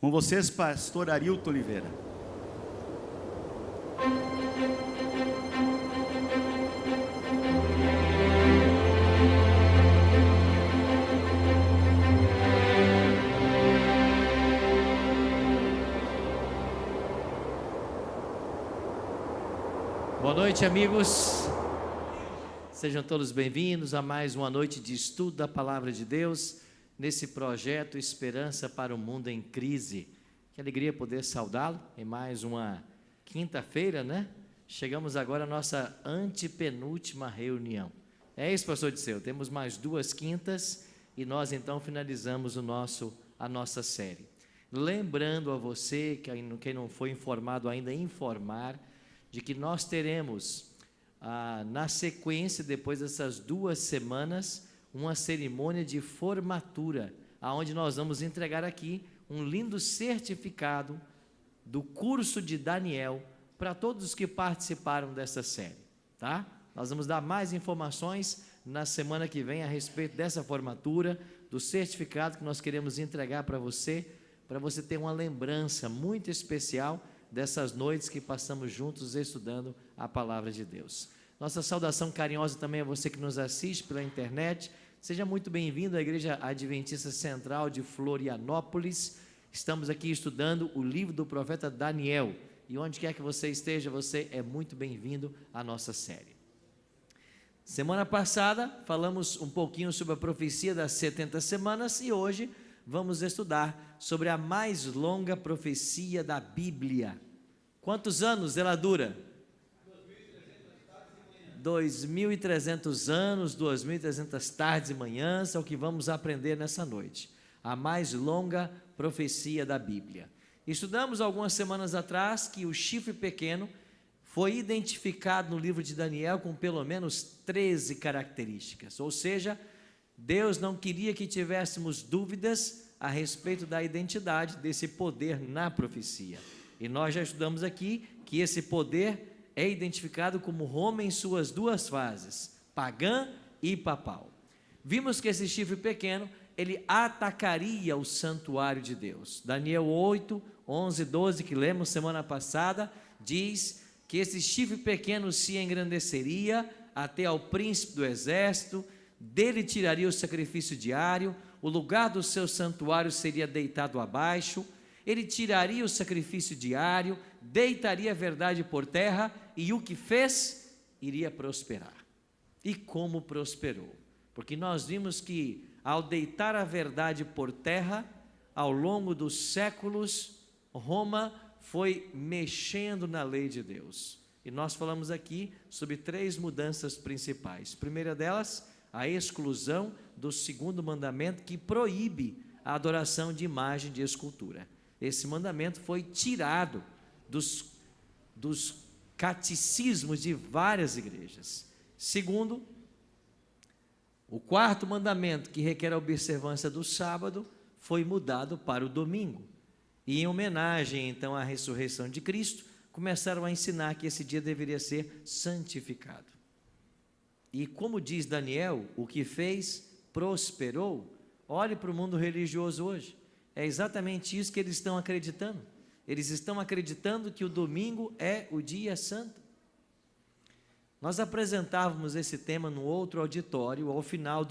Com vocês, pastor Arilton Oliveira. Boa noite, amigos. Sejam todos bem-vindos a mais uma noite de estudo da Palavra de Deus, nesse projeto Esperança para o Mundo em Crise. Que alegria poder saudá-lo em mais uma quinta-feira, né? Chegamos agora à nossa antepenúltima reunião. É isso, pastor Disseu, temos mais 2 quintas e nós então finalizamos a nossa série. Lembrando a você, quem não foi informado ainda, informar de que nós teremos, na sequência, depois dessas 2 semanas, uma cerimônia de formatura, onde nós vamos entregar aqui um lindo certificado do curso de Daniel para todos os que participaram dessa série, tá? Nós vamos dar mais informações na semana que vem a respeito dessa formatura, do certificado que nós queremos entregar para você ter uma lembrança muito especial dessas noites que passamos juntos estudando a Palavra de Deus. Nossa saudação carinhosa também a você que nos assiste pela internet. Seja muito bem-vindo à Igreja Adventista Central de Florianópolis. Estamos aqui estudando o livro do profeta Daniel. E onde quer que você esteja, você é muito bem-vindo à nossa série. Semana passada, falamos um pouquinho sobre a profecia das 70 semanas e hoje vamos estudar sobre a mais longa profecia da Bíblia. Quantos anos ela dura? 2.300 anos, 2.300 tardes e manhãs, é o que vamos aprender nessa noite. A mais longa profecia da Bíblia. Estudamos algumas semanas atrás que o chifre pequeno foi identificado no livro de Daniel com pelo menos 13 características, ou seja, Deus não queria que tivéssemos dúvidas a respeito da identidade desse poder na profecia. E nós já estudamos aqui que esse poder é identificado como Roma em suas 2 fases, pagã e papal. Vimos que esse chifre pequeno, ele atacaria o santuário de Deus. Daniel 8, 11, 12, que lemos semana passada, diz que esse chifre pequeno se engrandeceria até ao príncipe do exército, dele tiraria o sacrifício diário, o lugar do seu santuário seria deitado abaixo, ele tiraria o sacrifício diário, deitaria a verdade por terra, e o que fez, iria prosperar. E como prosperou? Porque nós vimos que, ao deitar a verdade por terra, ao longo dos séculos, Roma foi mexendo na lei de Deus. E nós falamos aqui sobre 3 mudanças principais. A primeira delas, a exclusão do 2º mandamento, que proíbe a adoração de imagem de escultura. Esse mandamento foi tirado dos catecismos de várias igrejas. Segundo, o 4º mandamento, que requer a observância do sábado, foi mudado para o domingo. E em homenagem, então, à ressurreição de Cristo, começaram a ensinar que esse dia deveria ser santificado. E como diz Daniel, o que fez, prosperou. Olhe para o mundo religioso hoje. É exatamente isso que eles estão acreditando. Eles estão acreditando que o domingo é o dia santo. Nós apresentávamos esse tema no outro auditório, ao final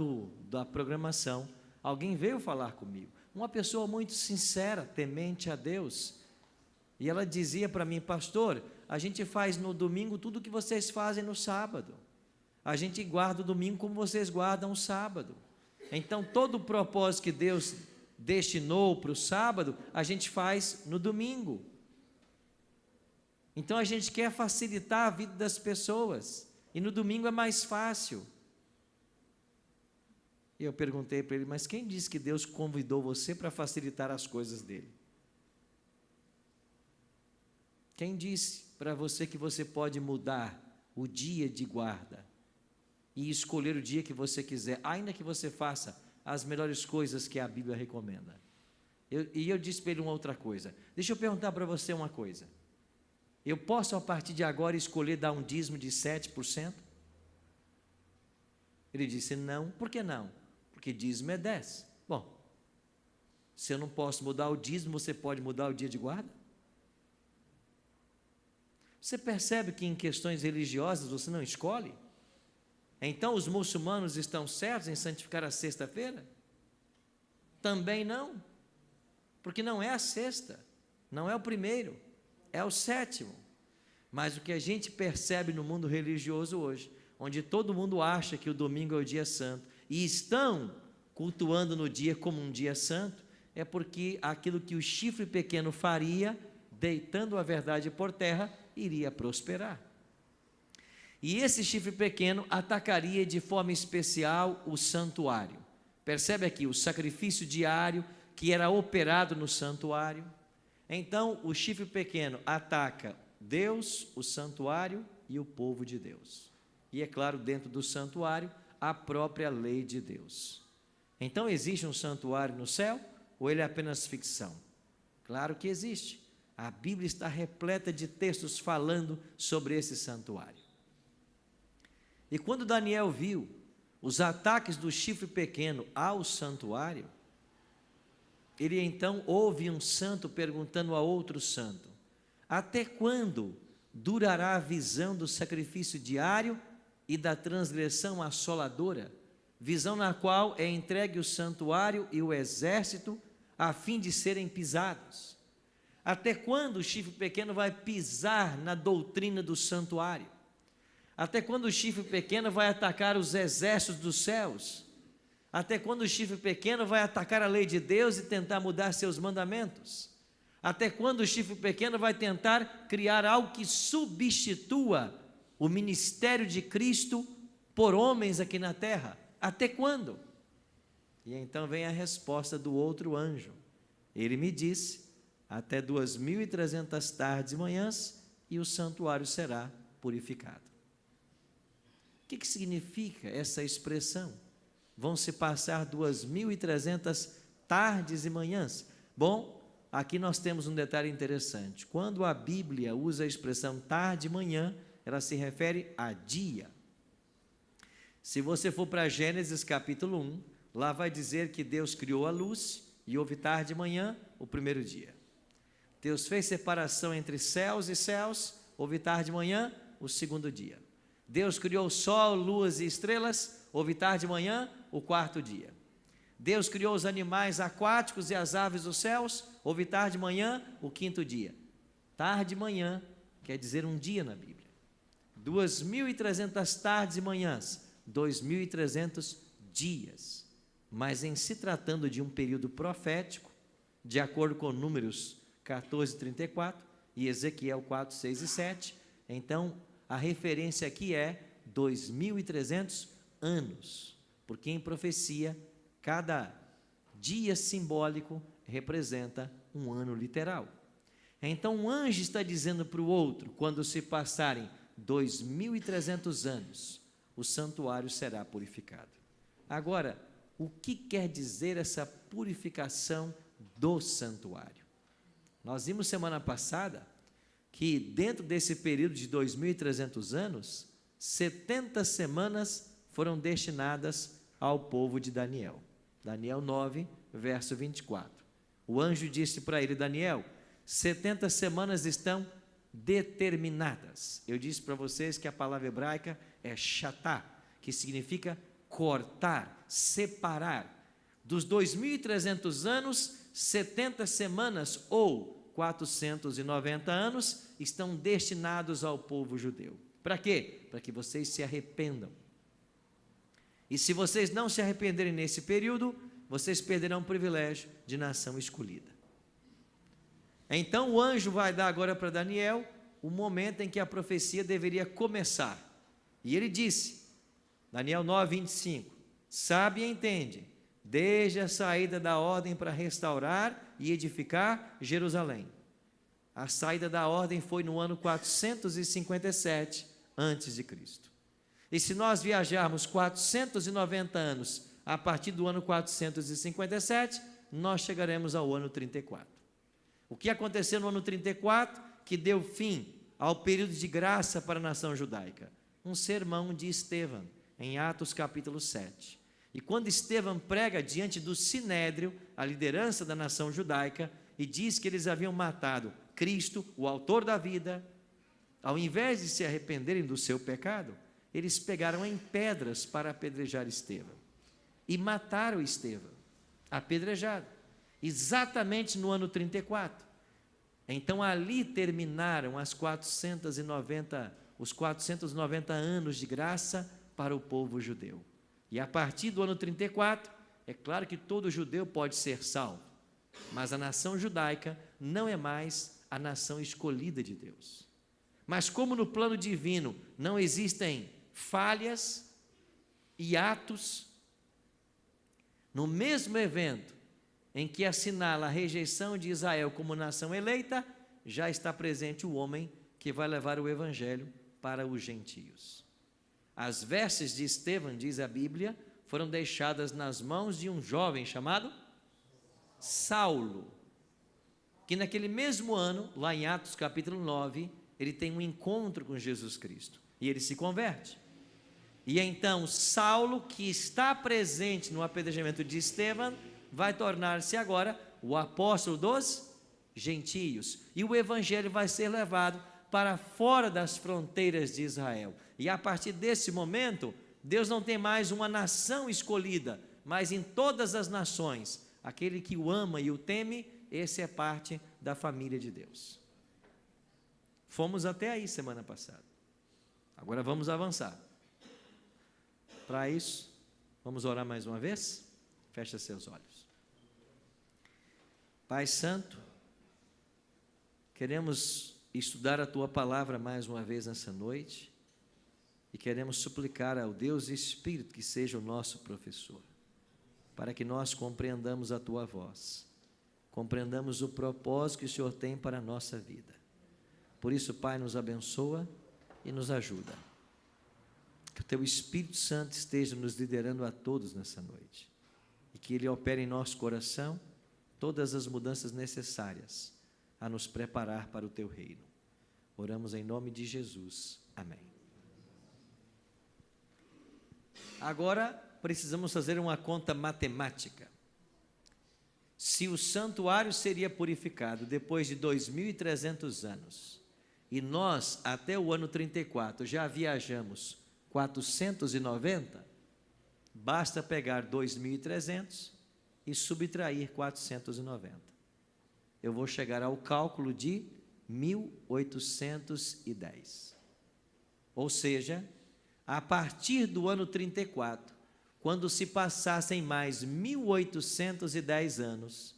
da programação. Alguém veio falar comigo. Uma pessoa muito sincera, temente a Deus. E ela dizia para mim: pastor, a gente faz no domingo tudo o que vocês fazem no sábado. A gente guarda o domingo como vocês guardam o sábado. Então, todo o propósito que Deus destinou para o sábado, a gente faz no domingo. Então, a gente quer facilitar a vida das pessoas. E no domingo é mais fácil. E eu perguntei para ele: mas quem disse que Deus convidou você para facilitar as coisas dele? Quem disse para você que você pode mudar o dia de guarda e escolher o dia que você quiser, ainda que você faça as melhores coisas que a Bíblia recomenda? Eu disse para ele uma outra coisa: deixa eu perguntar para você uma coisa. Eu posso, a partir de agora, escolher dar um dízimo de 7%? Ele disse: não. Por que não? Porque dízimo é 10%. Bom, Se eu não posso mudar o dízimo, você pode mudar o dia de guarda? Você percebe que em questões religiosas você não escolhe? Então os muçulmanos estão certos em santificar a sexta-feira? Também não, porque não é a sexta, não é o primeiro, é o sétimo. Mas o que a gente percebe no mundo religioso hoje, onde todo mundo acha que o domingo é o dia santo, e estão cultuando no dia como um dia santo, é porque aquilo que o chifre pequeno faria, deitando a verdade por terra, iria prosperar. E esse chifre pequeno atacaria de forma especial o santuário. Percebe aqui o sacrifício diário que era operado no santuário. Então, o chifre pequeno ataca Deus, o santuário e o povo de Deus. E é claro, dentro do santuário, a própria lei de Deus. Então, existe um santuário no céu ou ele é apenas ficção? Claro que existe. A Bíblia está repleta de textos falando sobre esse santuário. E quando Daniel viu os ataques do chifre pequeno ao santuário, ele então ouve um santo perguntando a outro santo: até quando durará a visão do sacrifício diário e da transgressão assoladora, visão na qual é entregue o santuário e o exército a fim de serem pisados? Até quando o chifre pequeno vai pisar na doutrina do santuário? Até quando o chifre pequeno vai atacar os exércitos dos céus? Até quando o chifre pequeno vai atacar a lei de Deus e tentar mudar seus mandamentos? Até quando o chifre pequeno vai tentar criar algo que substitua o ministério de Cristo por homens aqui na terra? Até quando? E então vem a resposta do outro anjo. Ele me disse: até 2.300 tardes e manhãs, e o santuário será purificado. O que significa essa expressão? Vão se passar 2.300 tardes e manhãs. Bom, aqui nós temos um detalhe interessante. Quando a Bíblia usa a expressão tarde e manhã, ela se refere a dia. Se você for para Gênesis capítulo 1, lá vai dizer que Deus criou a luz e houve tarde e manhã, o primeiro dia. Deus fez separação entre céus e céus, houve tarde e manhã, o segundo dia. Deus criou sol, luas e estrelas, houve tarde e manhã, o quarto dia. Deus criou os animais aquáticos e as aves dos céus, houve tarde e manhã, o quinto dia. Tarde e manhã quer dizer um dia na Bíblia. 2.300 tardes e manhãs, 2.300 dias. Mas em se tratando de um período profético, de acordo com Números 14:34 e Ezequiel 4:6 e 7, então a referência aqui é 2.300 anos, porque em profecia, cada dia simbólico representa um ano literal. Então um anjo está dizendo para o outro: quando se passarem 2.300 anos, o santuário será purificado. Agora, o que quer dizer essa purificação do santuário? Nós vimos semana passada que dentro desse período de 2.300 anos, 70 semanas foram destinadas ao povo de Daniel. Daniel 9, verso 24. O anjo disse para ele: Daniel, 70 semanas estão determinadas. Eu disse para vocês que a palavra hebraica é shatá, que significa cortar, separar. Dos 2.300 anos, 70 semanas ou 490 anos estão destinados ao povo judeu. Para quê? Para que vocês se arrependam. E se vocês não se arrependerem nesse período, vocês perderão o privilégio de nação escolhida. Então o anjo vai dar agora para Daniel o momento em que a profecia deveria começar. E ele disse, Daniel 9, 25, sabe e entende, desde a saída da ordem para restaurar e edificar Jerusalém. A saída da ordem foi no ano 457 a.C. E se nós viajarmos 490 anos a partir do ano 457, nós chegaremos ao ano 34. O que aconteceu no ano 34 que deu fim ao período de graça para a nação judaica? Um sermão de Estevão, em Atos capítulo 7. E quando Estevão prega diante do Sinédrio, a liderança da nação judaica, e diz que eles haviam matado Cristo, o autor da vida, ao invés de se arrependerem do seu pecado, eles pegaram em pedras para apedrejar Estevão. E mataram Estevão, apedrejado, exatamente no ano 34. Então ali terminaram os 490 anos de graça para o povo judeu. E a partir do ano 34, é claro que todo judeu pode ser salvo, mas a nação judaica não é mais a nação escolhida de Deus. Mas como no plano divino não existem falhas e atos, no mesmo evento em que assinala a rejeição de Israel como nação eleita, já está presente o homem que vai levar o evangelho para os gentios. As vestes de Estevão, diz a Bíblia, foram deixadas nas mãos de um jovem chamado Saulo, que naquele mesmo ano, lá em Atos capítulo 9, ele tem um encontro com Jesus Cristo, e ele se converte. E então Saulo, que está presente no apedrejamento de Estevão, vai tornar-se agora o apóstolo dos gentios, e o evangelho vai ser levado para fora das fronteiras de Israel. E a partir desse momento, Deus não tem mais uma nação escolhida, mas em todas as nações, aquele que o ama e o teme, esse é parte da família de Deus. Fomos até aí semana passada. Agora vamos avançar. Para isso, vamos orar mais uma vez? Fecha seus olhos. Pai Santo, queremos estudar a Tua palavra mais uma vez nessa noite e queremos suplicar ao Deus Espírito que seja o nosso professor, para que nós compreendamos a Tua voz, compreendamos o propósito que o Senhor tem para a nossa vida. Por isso, Pai, nos abençoa e nos ajuda. Que o Teu Espírito Santo esteja nos liderando a todos nessa noite e que Ele opere em nosso coração todas as mudanças necessárias a nos preparar para o Teu reino. Oramos em nome de Jesus. Amém. Agora precisamos fazer uma conta matemática. Se o santuário seria purificado depois de 2.300 anos, e nós até o ano 34 já viajamos 490, basta pegar 2.300 e subtrair 490. Eu vou chegar ao cálculo de 1.810. Ou seja, a partir do ano 34, quando se passassem mais 1.810 anos,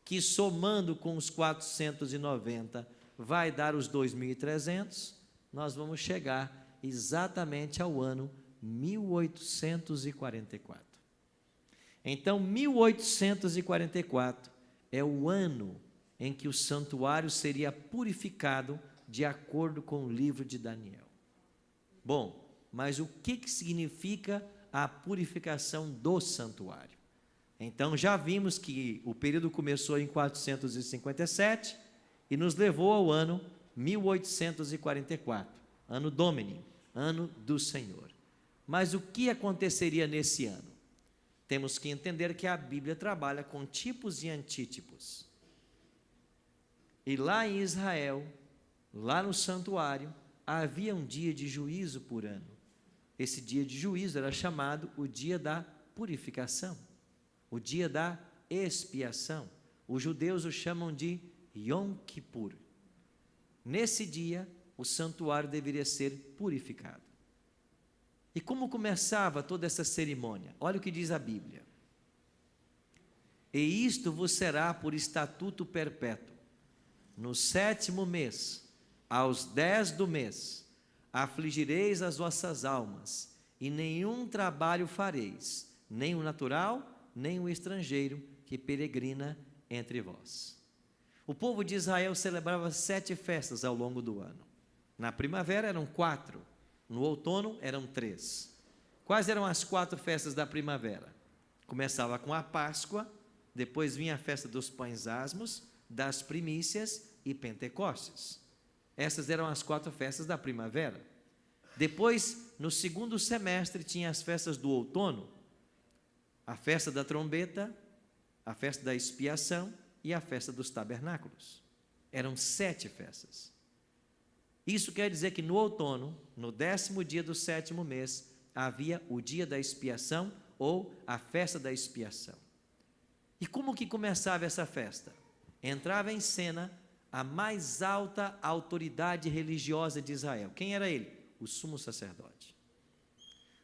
que somando com os 490 vai dar os 2.300, nós vamos chegar exatamente ao ano 1844. Então, 1844 é o ano em que o santuário seria purificado de acordo com o livro de Daniel. Bom, mas o que significa a purificação do santuário? Então, já vimos que o período começou em 457 e nos levou ao ano 1844, ano Domini, ano do Senhor. Mas o que aconteceria nesse ano? Temos que entender que a Bíblia trabalha com tipos e antítipos. E lá em Israel, lá no santuário, havia um dia de juízo por ano. Esse dia de juízo era chamado o dia da purificação, o dia da expiação. Os judeus o chamam de Yom Kippur. Nesse dia, o santuário deveria ser purificado. E como começava toda essa cerimônia? Olha o que diz a Bíblia. E isto vos será por estatuto perpétuo. No 7º mês, aos 10 do mês, afligireis as vossas almas, e nenhum trabalho fareis, nem o natural, nem o estrangeiro que peregrina entre vós. O povo de Israel celebrava 7 festas ao longo do ano. Na primavera eram 4, no outono eram 3. Quais eram as 4 festas da primavera? Começava com a Páscoa, depois vinha a festa dos pães asmos, das primícias e Pentecostes. Essas eram as 4 festas da primavera. Depois, no 2º semestre, tinha as festas do outono, a festa da trombeta, a festa da expiação e a festa dos tabernáculos. Eram 7 festas. Isso quer dizer que no outono, no 10º dia do 7º mês, havia o dia da expiação ou a festa da expiação. E como que começava essa festa? Entrava em cena a mais alta autoridade religiosa de Israel. Quem era ele? O sumo sacerdote.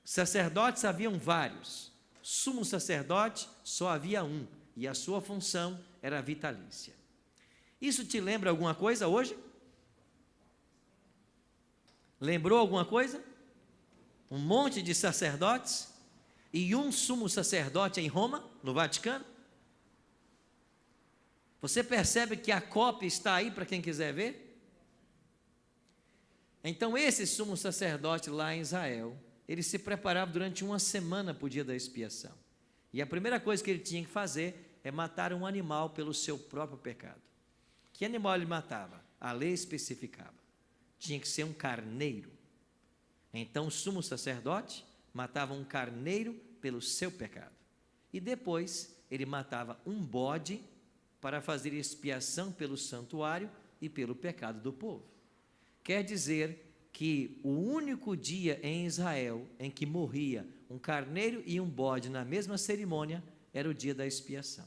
Sacerdotes haviam vários. Sumo sacerdote só havia um, e a sua função era vitalícia. Isso te lembra alguma coisa hoje? Lembrou alguma coisa? Um monte de sacerdotes e um sumo sacerdote em Roma, no Vaticano? Você percebe que a cópia está aí para quem quiser ver? Então esse sumo sacerdote lá em Israel, ele se preparava durante uma semana para o dia da expiação. E a primeira coisa que ele tinha que fazer é matar um animal pelo seu próprio pecado. Que animal ele matava? A lei especificava. Tinha que ser um carneiro. Então o sumo sacerdote matava um carneiro pelo seu pecado. E depois ele matava um bode para fazer expiação pelo santuário e pelo pecado do povo. Quer dizer que o único dia em Israel em que morria um carneiro e um bode na mesma cerimônia era o dia da expiação.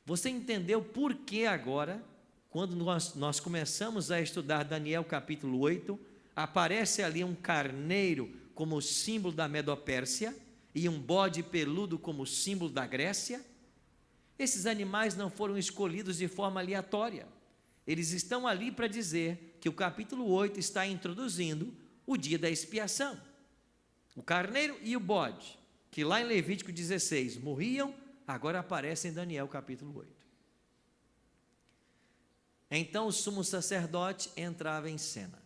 Você entendeu por que agora, quando nós começamos a estudar Daniel capítulo 8, aparece ali um carneiro como símbolo da Medopérsia e um bode peludo como símbolo da Grécia? Esses animais não foram escolhidos de forma aleatória. Eles estão ali para dizer que o capítulo 8 está introduzindo o dia da expiação. O carneiro e o bode, que lá em Levítico 16 morriam, agora aparecem em Daniel capítulo 8. Então o sumo sacerdote entrava em cena.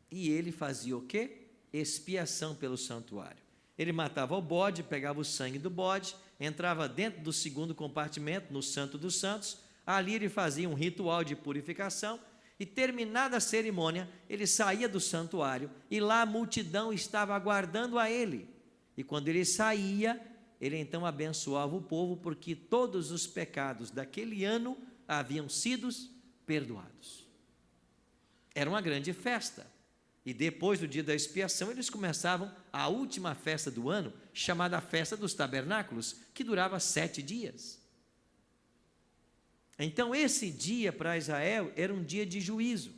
E ele fazia o quê? Expiação pelo santuário. Ele matava o bode, pegava o sangue do bode, entrava dentro do segundo compartimento, no Santo dos Santos. Ali ele fazia um ritual de purificação e, terminada a cerimônia, ele saía do santuário e lá a multidão estava aguardando a ele. E quando ele saía, ele então abençoava o povo, porque todos os pecados daquele ano haviam sido perdoados. Era uma grande festa. E depois do dia da expiação, eles começavam a última festa do ano, chamada a Festa dos Tabernáculos, que durava 7 dias. Então esse dia para Israel era um dia de juízo.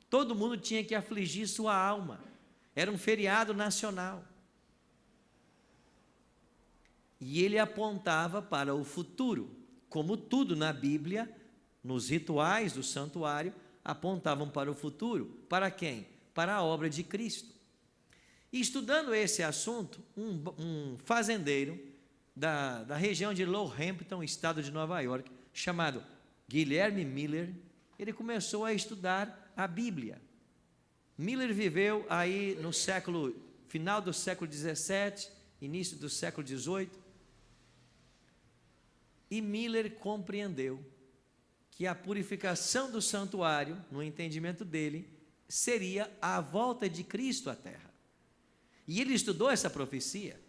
Todo mundo tinha que afligir sua alma. Era um feriado nacional. E ele apontava para o futuro, como tudo na Bíblia, nos rituais do santuário, apontavam para o futuro. Para quem? Para a obra de Cristo. E estudando esse assunto, um fazendeiro da região de Lowhampton, estado de Nova York, chamado Guilherme Miller, ele começou a estudar a Bíblia. Miller viveu aí no final do século 17, início do século 18, e Miller compreendeu que a purificação do santuário, no entendimento dele, seria a volta de Cristo à terra. E ele estudou essa profecia.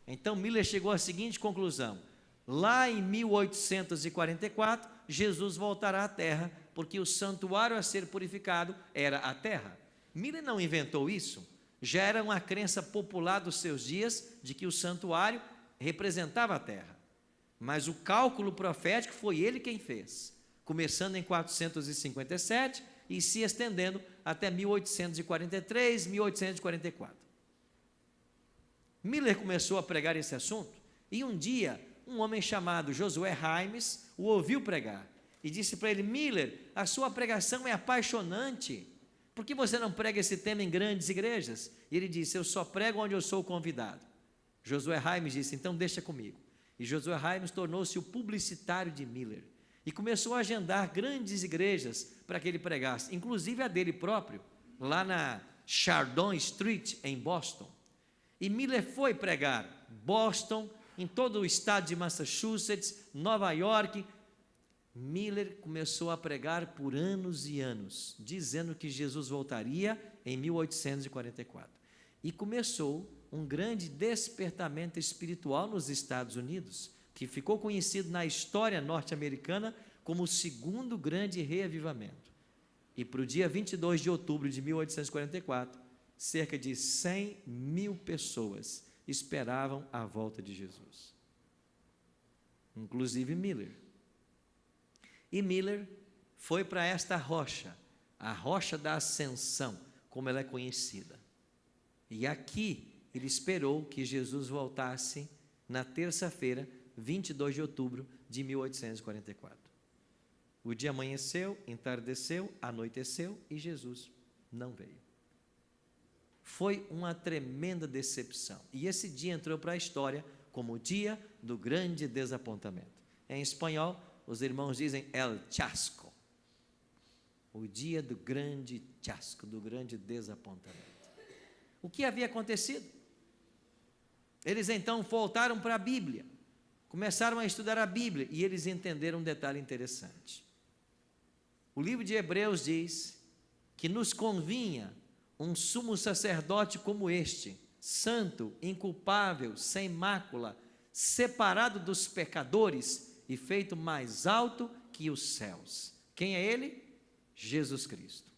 Então Miller chegou à seguinte conclusão: lá em 1844, Jesus voltará à terra, porque o santuário a ser purificado era a terra. Miller não inventou isso, já era uma crença popular dos seus dias, de que o santuário representava a terra. Mas o cálculo profético foi ele quem fez, começando em 457 e se estendendo até 1843, 1844. Miller começou a pregar esse assunto, e um dia, um homem chamado Josué Raimes o ouviu pregar, e disse para ele: Miller, a sua pregação é apaixonante, por que você não prega esse tema em grandes igrejas? E ele disse: eu só prego onde eu sou convidado. Josué Raimes disse: então deixa comigo. E Josué Raimes tornou-se o publicitário de Miller, e começou a agendar grandes igrejas para que ele pregasse, inclusive a dele próprio, lá na Chardon Street, em Boston. E Miller foi pregar Boston, em todo o estado de Massachusetts, Nova York. Miller começou a pregar por anos e anos, dizendo que Jesus voltaria em 1844. E começou um grande despertamento espiritual nos Estados Unidos, que ficou conhecido na história norte-americana como o segundo grande reavivamento. E para o dia 22 de outubro de 1844, cerca de 100 mil pessoas esperavam a volta de Jesus, inclusive Miller. E Miller foi para esta rocha, a rocha da Ascensão, como ela é conhecida. E aqui ele esperou que Jesus voltasse na terça-feira, 22 de outubro de 1844. O dia amanheceu, entardeceu, anoiteceu e Jesus não veio. Foi uma tremenda decepção. E esse dia entrou para a história como o dia do grande desapontamento. Em espanhol, os irmãos dizem el chasco. O dia do grande chasco, do grande desapontamento. O que havia acontecido? Eles então voltaram para a Bíblia, começaram a estudar a Bíblia e eles entenderam um detalhe interessante. O livro de Hebreus diz que nos convinha um sumo sacerdote como este, santo, inculpável, sem mácula, separado dos pecadores e feito mais alto que os céus. Quem é ele? Jesus Cristo.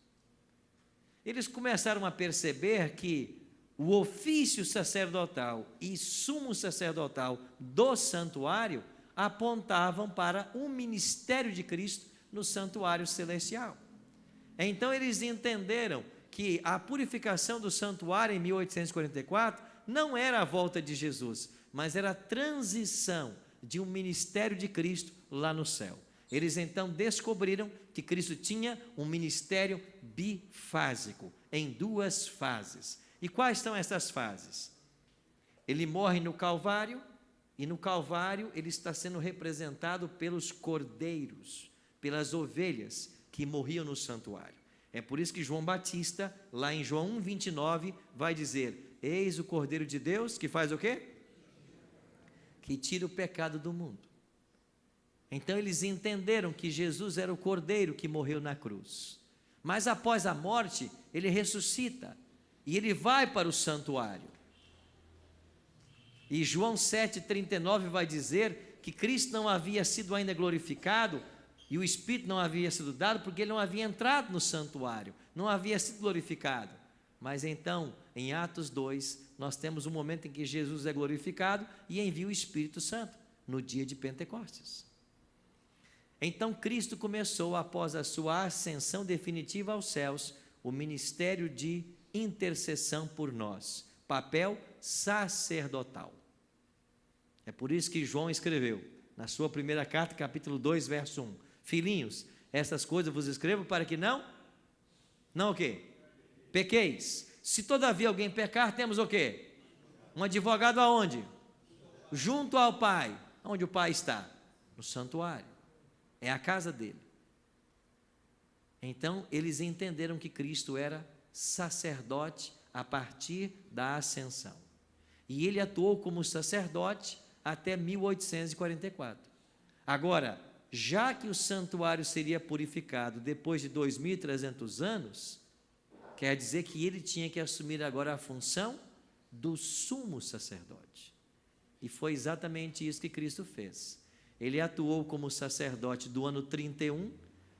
Eles começaram a perceber que o ofício sacerdotal e sumo sacerdotal do santuário apontavam para um ministério de Cristo no santuário celestial. Então eles entenderam que a purificação do santuário em 1844 não era a volta de Jesus, mas era a transição de um ministério de Cristo lá no céu. Eles então descobriram que Cristo tinha um ministério bifásico, em duas fases. E quais são essas fases? Ele morre no Calvário, e no Calvário ele está sendo representado pelos cordeiros, pelas ovelhas que morriam no santuário. É por isso que João Batista, lá em João 1,29, vai dizer: eis o Cordeiro de Deus, que faz o quê? Que tira o pecado do mundo. Então eles entenderam que Jesus era o Cordeiro que morreu na cruz. Mas após a morte, ele ressuscita, e ele vai para o santuário. E João 7,39 vai dizer que Cristo não havia sido ainda glorificado, e o Espírito não havia sido dado, porque ele não havia entrado no santuário, não havia sido glorificado. Mas então, em Atos 2, nós temos um momento em que Jesus é glorificado e envia o Espírito Santo, no dia de Pentecostes. Então Cristo começou, após a sua ascensão definitiva aos céus, o ministério de intercessão por nós, papel sacerdotal. É por isso que João escreveu, na sua primeira carta, capítulo 2, verso 1, filhinhos, essas coisas vos escrevo para que não o quê? Pequeis. Se todavia alguém pecar, temos o quê? Um advogado aonde? Junto ao Pai. Onde o Pai está? No santuário. É a casa dele. Então, eles entenderam que Cristo era sacerdote a partir da ascensão. E ele atuou como sacerdote até 1844. Agora, já que o santuário seria purificado depois de 2.300 anos, quer dizer que ele tinha que assumir agora a função do sumo sacerdote. E foi exatamente isso que Cristo fez. Ele atuou como sacerdote do ano 31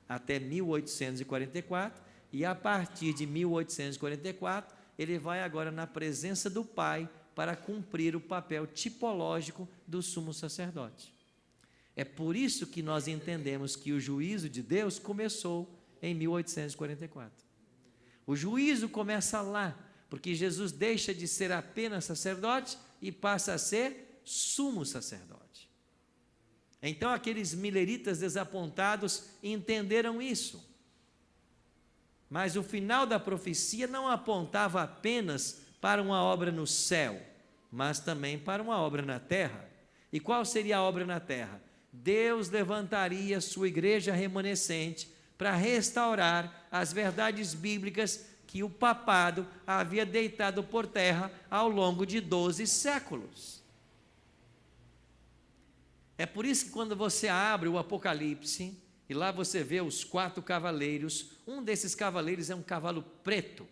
até 1844, e a partir de 1844, ele vai agora na presença do Pai para cumprir o papel tipológico do sumo sacerdote. É por isso que nós entendemos que o juízo de Deus começou em 1844. O juízo começa lá, porque Jesus deixa de ser apenas sacerdote e passa a ser sumo sacerdote. Então aqueles mileritas desapontados entenderam isso. Mas o final da profecia não apontava apenas para uma obra no céu, mas também para uma obra na terra. E qual seria a obra na terra? Deus levantaria sua igreja remanescente para restaurar as verdades bíblicas que o papado havia deitado por terra ao longo de 12 séculos. É por isso que quando você abre o Apocalipse, e lá você vê os 4 cavaleiros, um desses cavaleiros é um cavalo preto,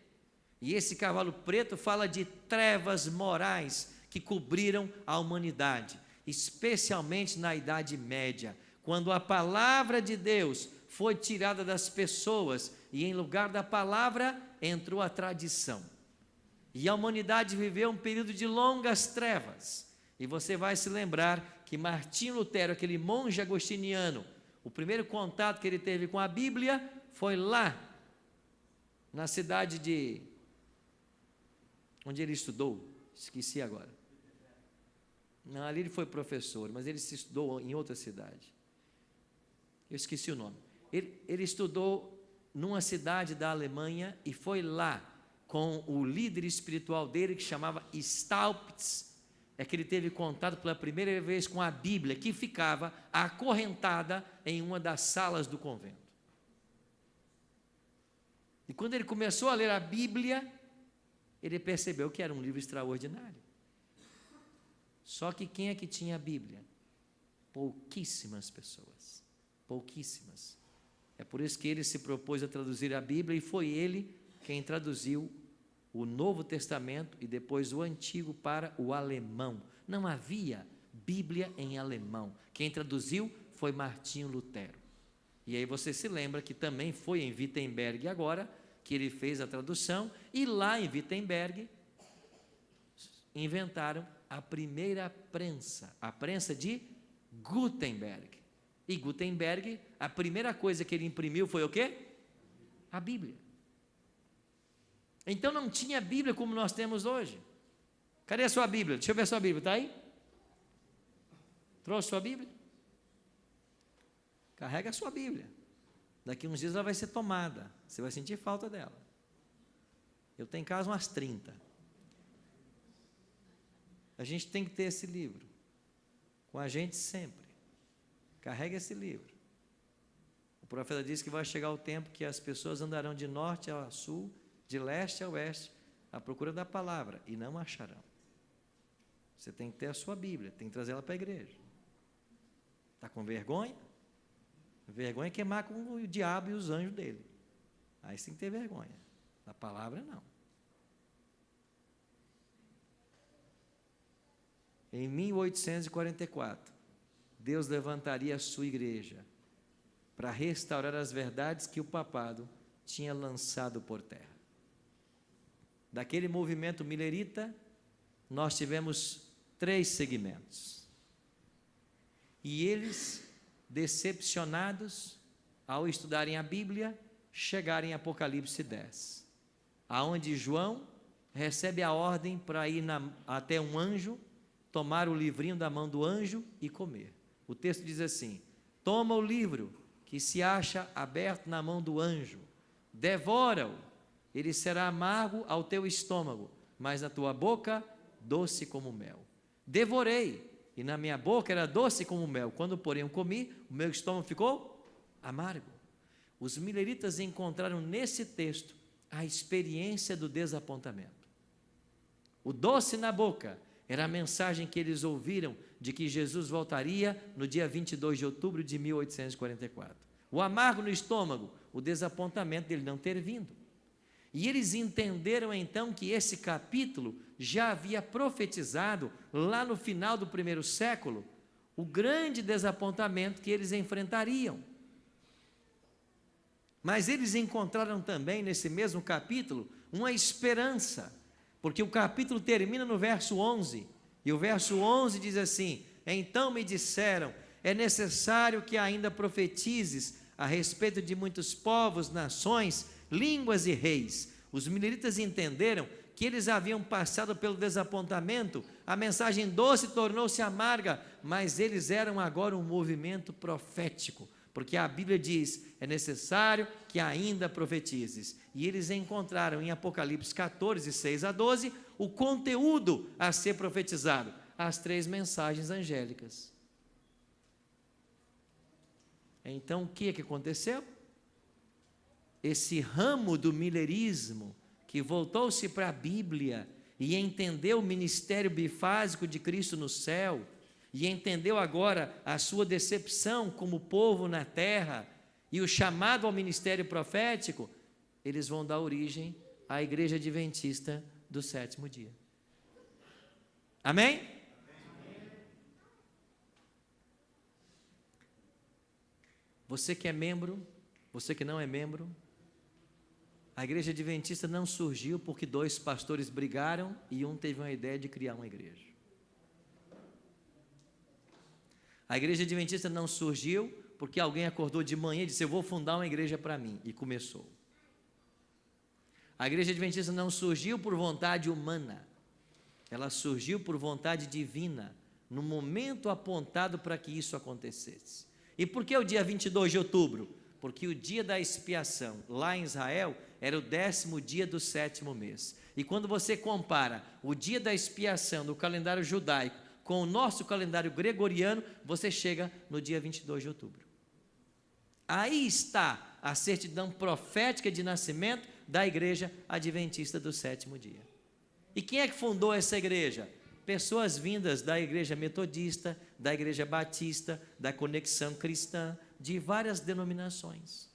E esse cavalo preto fala de trevas morais que cobriram a humanidade, especialmente na Idade Média, quando a palavra de Deus foi tirada das pessoas e em lugar da palavra entrou a tradição. E a humanidade viveu um período de longas trevas. E você vai se lembrar que Martinho Lutero, aquele monge agostiniano, o primeiro contato que ele teve com a Bíblia foi lá, na cidade de... onde ele estudou, esqueci agora. Não, ali ele foi professor, mas ele se estudou em outra cidade. Eu esqueci o nome. Ele estudou numa cidade da Alemanha e foi lá com o líder espiritual dele, que chamava Staupitz, é que ele teve contato pela primeira vez com a Bíblia, que ficava acorrentada em uma das salas do convento. E quando ele começou a ler a Bíblia, ele percebeu que era um livro extraordinário. Só que quem é que tinha a Bíblia? Pouquíssimas pessoas, pouquíssimas. É por isso que ele se propôs a traduzir a Bíblia, e foi ele quem traduziu o Novo Testamento e depois o Antigo para o alemão. Não havia Bíblia em alemão. Quem traduziu foi Martinho Lutero. E aí você se lembra que também foi em Wittenberg agora que ele fez a tradução, e lá em Wittenberg inventaram a primeira prensa, a prensa de Gutenberg. E Gutenberg, a primeira coisa que ele imprimiu foi o quê? A Bíblia. Então não tinha Bíblia como nós temos hoje. Cadê a sua Bíblia? Deixa eu ver a sua Bíblia, está aí? Trouxe sua Bíblia? Carrega a sua Bíblia. Daqui uns dias ela vai ser tomada, você vai sentir falta dela. Eu tenho em casa umas 30. A gente tem que ter esse livro com a gente sempre. Carrega esse livro. O profeta disse que vai chegar o tempo que as pessoas andarão de norte a sul, de leste a oeste, à procura da palavra, e não acharão. Você tem que ter a sua Bíblia, tem que trazer ela para a igreja. Está com vergonha? Vergonha é queimar com o diabo e os anjos dele. Aí você tem que ter vergonha. Da palavra, não. Em 1844, Deus levantaria a sua igreja para restaurar as verdades que o papado tinha lançado por terra. Daquele movimento milerita, nós tivemos 3 segmentos. E eles, decepcionados, ao estudarem a Bíblia, chegaram em Apocalipse 10, aonde João recebe a ordem para ir até um anjo, tomar o livrinho da mão do anjo e comer. O texto diz assim: toma o livro que se acha aberto na mão do anjo, devora-o, ele será amargo ao teu estômago, mas na tua boca doce como mel. Devorei, e na minha boca era doce como mel, quando porém eu comi, o meu estômago ficou amargo. Os mileritas encontraram nesse texto a experiência do desapontamento. O doce na boca era a mensagem que eles ouviram de que Jesus voltaria no dia 22 de outubro de 1844. O amargo no estômago, o desapontamento dele não ter vindo. E eles entenderam então que esse capítulo já havia profetizado, lá no final do primeiro século, o grande desapontamento que eles enfrentariam. Mas eles encontraram também nesse mesmo capítulo uma esperança, porque o capítulo termina no verso 11, e o verso 11 diz assim: então me disseram, é necessário que ainda profetizes a respeito de muitos povos, nações, línguas e reis. Os mileritas entenderam que eles haviam passado pelo desapontamento, a mensagem doce tornou-se amarga, mas eles eram agora um movimento profético, porque a Bíblia diz, é necessário que ainda profetizes. E eles encontraram em Apocalipse 14, 6 a 12, o conteúdo a ser profetizado, as 3 mensagens angélicas. Então, o que aconteceu? Esse ramo do milerismo, que voltou-se para a Bíblia e entendeu o ministério bifásico de Cristo no céu, e entendeu agora a sua decepção como povo na terra, e o chamado ao ministério profético, eles vão dar origem a Igreja Adventista do Sétimo Dia. Amém? Você que é membro, você que não é membro, a Igreja Adventista não surgiu porque dois pastores brigaram e um teve uma ideia de criar uma igreja. A Igreja Adventista não surgiu porque alguém acordou de manhã e disse: eu vou fundar uma igreja para mim, e começou. A Igreja Adventista não surgiu por vontade humana, ela surgiu por vontade divina, no momento apontado para que isso acontecesse. E por que o dia 22 de outubro? Porque o dia da expiação, lá em Israel, era o 10º dia do 7º mês. E quando você compara o dia da expiação do calendário judaico com o nosso calendário gregoriano, você chega no dia 22 de outubro. Aí está a certidão profética de nascimento da Igreja Adventista do Sétimo Dia. E quem é que fundou essa igreja? Pessoas vindas da Igreja Metodista, da Igreja Batista, da Conexão Cristã, de várias denominações.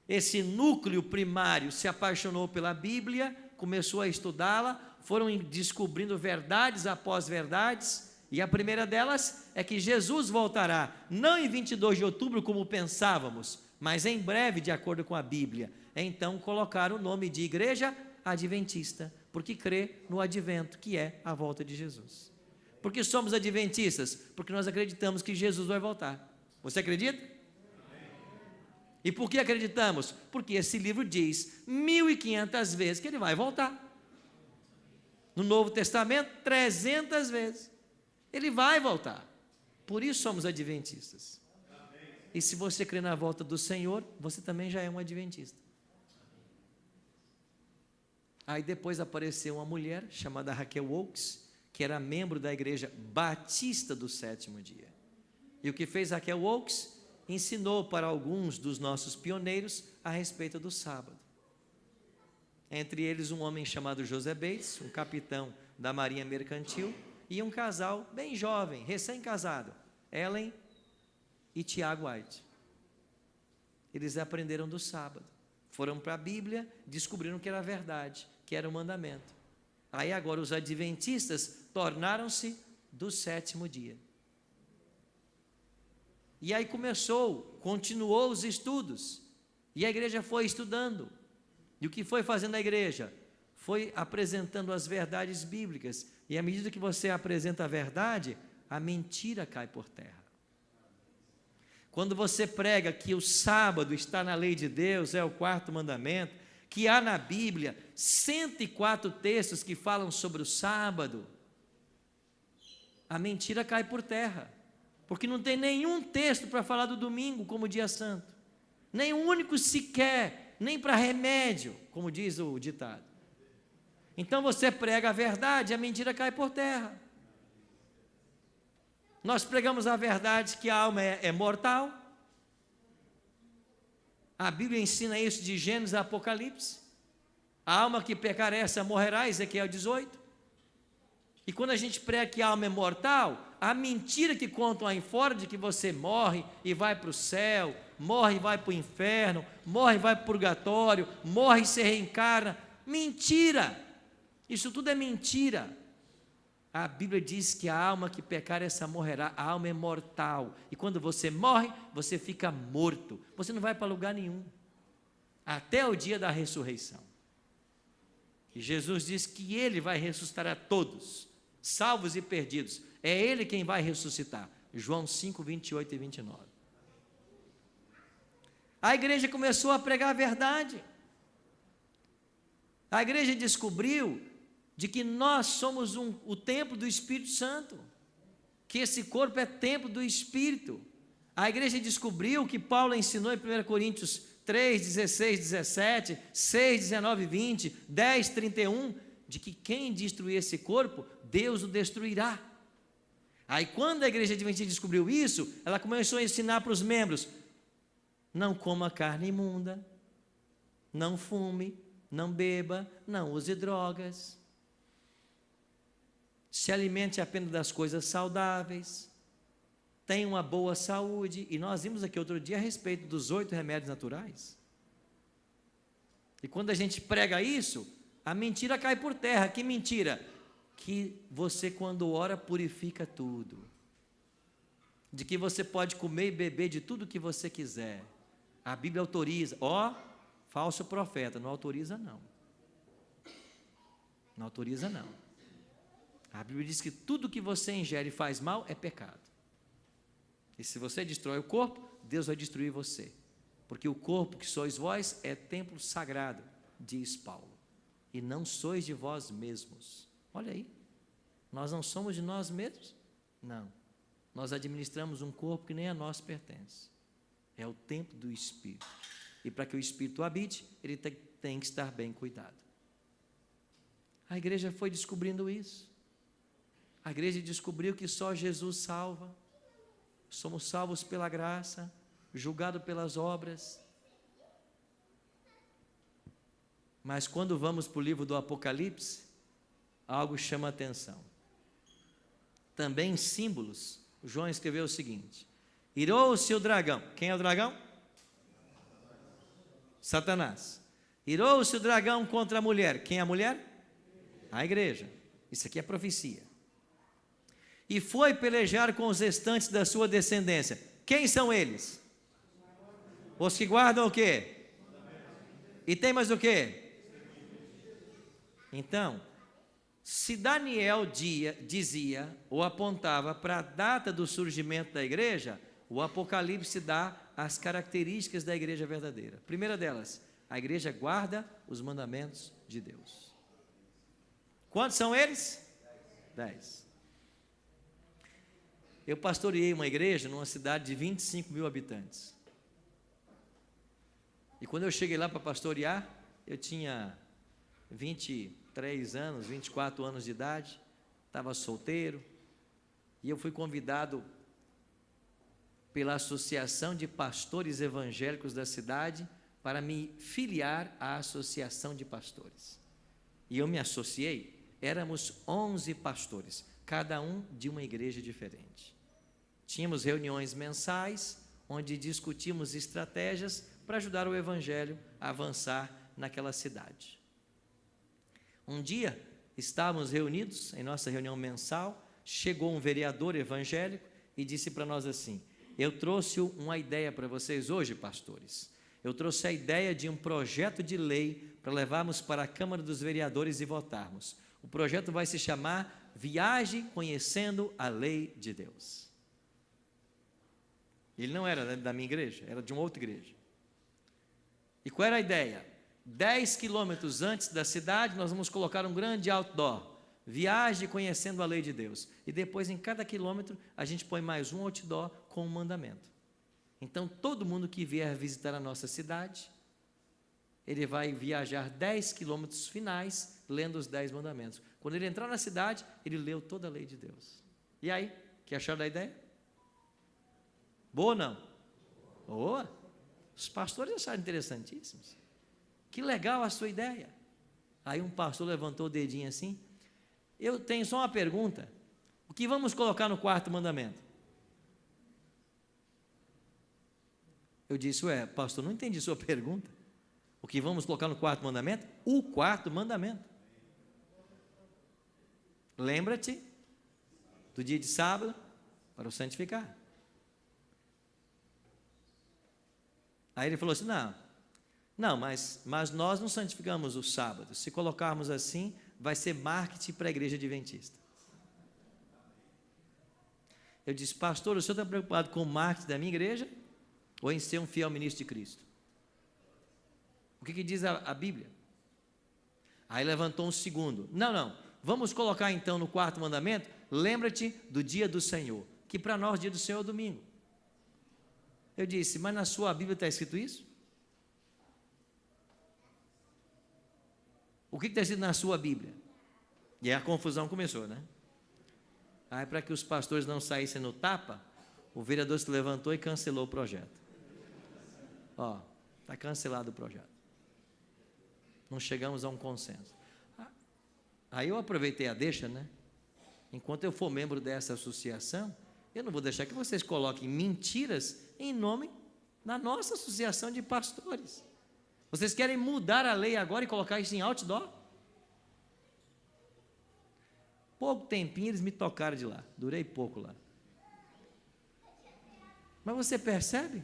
Esse núcleo primário se apaixonou pela Bíblia, começou a estudá-la, foram descobrindo verdades após verdades, e a primeira delas é que Jesus voltará, não em 22 de outubro como pensávamos, mas em breve, de acordo com a Bíblia. Então colocaram o nome de Igreja Adventista, porque crê no advento, que é a volta de Jesus. Por que somos adventistas? Porque nós acreditamos que Jesus vai voltar. Você acredita? E por que acreditamos? Porque esse livro diz 1.500 vezes que ele vai voltar. No Novo Testamento, 300 vezes. Ele vai voltar. Por isso somos adventistas. E se você crê na volta do Senhor, você também já é um adventista. Aí depois apareceu uma mulher chamada Raquel Oakes, que era membro da Igreja Batista do Sétimo Dia. E o que fez Raquel Oakes? Ensinou para alguns dos nossos pioneiros a respeito do sábado. Entre eles um homem chamado José Bates, um capitão da Marinha Mercantil, e um casal bem jovem, recém-casado, Ellen e Tiago White. Eles aprenderam do sábado, foram para a Bíblia, descobriram que era verdade, que era o mandamento. Aí agora os adventistas tornaram-se do sétimo dia. E aí continuou os estudos, e a igreja foi estudando. E o que foi fazendo a igreja? Foi apresentando as verdades bíblicas, e à medida que você apresenta a verdade, a mentira cai por terra. Quando você prega que o sábado está na lei de Deus, é o 4º mandamento, que há na Bíblia 104 textos que falam sobre o sábado, a mentira cai por terra, porque não tem nenhum texto para falar do domingo como dia santo, nem um único sequer, nem para remédio, como diz o ditado. Então você prega a verdade, a mentira cai por terra. Nós pregamos a verdade que a alma é mortal. A Bíblia ensina isso de Gênesis a Apocalipse. A alma que pecar essa morrerá, Ezequiel 18. E quando a gente prega que a alma é mortal, a mentira que contam aí fora de que você morre e vai para o céu, morre e vai para o inferno, morre e vai para o purgatório, morre e se reencarna, mentira! Isso tudo é mentira. A Bíblia diz que a alma que pecar essa morrerá, a alma é mortal, e quando você morre, você fica morto, você não vai para lugar nenhum, até o dia da ressurreição. E Jesus diz que Ele vai ressuscitar a todos, salvos e perdidos, é Ele quem vai ressuscitar, João 5, 28 e 29. A igreja começou a pregar a verdade, a igreja descobriu de que nós somos o templo do Espírito Santo, que esse corpo é templo do Espírito. A igreja descobriu que Paulo ensinou em 1 Coríntios 3, 16, 17, 6, 19, 20, 10, 31, de que quem destruir esse corpo, Deus o destruirá. Aí quando a igreja adventista descobriu isso, ela começou a ensinar para os membros: não coma carne imunda, não fume, não beba, não use drogas, se alimente apenas das coisas saudáveis, tenha uma boa saúde. E nós vimos aqui outro dia a respeito dos 8 remédios naturais. E quando a gente prega isso, a mentira cai por terra. Que mentira? Que você, quando ora, purifica tudo. De que você pode comer e beber de tudo que você quiser. A Bíblia autoriza. Falso profeta, não autoriza não. Não autoriza não. A Bíblia diz que tudo que você ingere e faz mal é pecado. E se você destrói o corpo, Deus vai destruir você. Porque o corpo que sois vós é templo sagrado, diz Paulo. E não sois de vós mesmos. Olha aí. Nós não somos de nós mesmos? Não. Nós administramos um corpo que nem a nós pertence. É o templo do Espírito. E para que o Espírito habite, ele tem que estar bem cuidado. A igreja foi descobrindo isso. A igreja descobriu que só Jesus salva. Somos salvos pela graça, julgados pelas obras. Mas quando vamos para o livro do Apocalipse, algo chama a atenção. Também em símbolos, João escreveu o seguinte: irou-se o dragão. Quem é o dragão? Satanás. Irou-se o dragão contra a mulher. Quem é a mulher? A igreja. Isso aqui é profecia. E foi pelejar com os restantes da sua descendência. Quem são eles? Os que guardam o quê? E tem mais o quê? Então, se Daniel dizia ou apontava para a data do surgimento da igreja, o Apocalipse dá as características da igreja verdadeira. Primeira delas, a igreja guarda os mandamentos de Deus. Quantos são eles? 10. Eu pastoreei uma igreja numa cidade de 25 mil habitantes. E quando eu cheguei lá para pastorear, eu tinha 23 anos, 24 anos de idade, estava solteiro, e eu fui convidado pela Associação de Pastores Evangélicos da cidade para me filiar à Associação de Pastores. E eu me associei, éramos 11 pastores, cada um de uma igreja diferente. Tínhamos reuniões mensais, onde discutimos estratégias para ajudar o evangelho a avançar naquela cidade. Um dia, estávamos reunidos em nossa reunião mensal, chegou um vereador evangélico e disse para nós assim: eu trouxe uma ideia para vocês hoje, pastores. Eu trouxe a ideia de um projeto de lei para levarmos para a Câmara dos Vereadores e votarmos. O projeto vai se chamar Viagem Conhecendo a Lei de Deus. Ele não era da minha igreja, era de uma outra igreja. E qual era a ideia? 10 quilômetros antes da cidade, nós vamos colocar um grande outdoor. Viagem Conhecendo a Lei de Deus. E depois, em cada quilômetro, a gente põe mais um outdoor com um mandamento. Então, todo mundo que vier visitar a nossa cidade, ele vai viajar 10 quilômetros finais, lendo os 10 mandamentos. Quando ele entrar na cidade, ele leu toda a lei de Deus. E aí, que acharam da ideia? Boa ou não? Boa. Os pastores acharam interessantíssimos. Que legal a sua ideia. Aí um pastor levantou o dedinho assim: eu tenho só uma pergunta. O que vamos colocar no quarto mandamento? Eu disse: pastor, não entendi sua pergunta. O que vamos colocar no quarto mandamento? O quarto mandamento. Lembra-te do dia de sábado para o santificar. Aí ele falou assim: não, mas nós não santificamos o sábado. Se colocarmos assim, vai ser marketing para a igreja adventista. Eu disse: pastor, o senhor está preocupado com o marketing da minha igreja ou em ser um fiel ministro de Cristo? O que diz a Bíblia? Aí levantou um segundo: não, vamos colocar então no quarto mandamento: lembra-te do dia do Senhor, que para nós o dia do Senhor é o domingo. Eu disse: mas na sua Bíblia está escrito isso? O que está escrito na sua Bíblia? E aí a confusão começou, né? Aí, para que os pastores não saíssem no tapa, o vereador se levantou e cancelou o projeto. Está cancelado o projeto. Não chegamos a um consenso. Aí eu aproveitei a deixa, né? Enquanto eu for membro dessa associação, eu não vou deixar que vocês coloquem mentiras em nome da nossa associação de pastores. Vocês querem mudar a lei agora e colocar isso em outdoor? Pouco tempinho eles me tocaram de lá, durei pouco lá. Mas você percebe?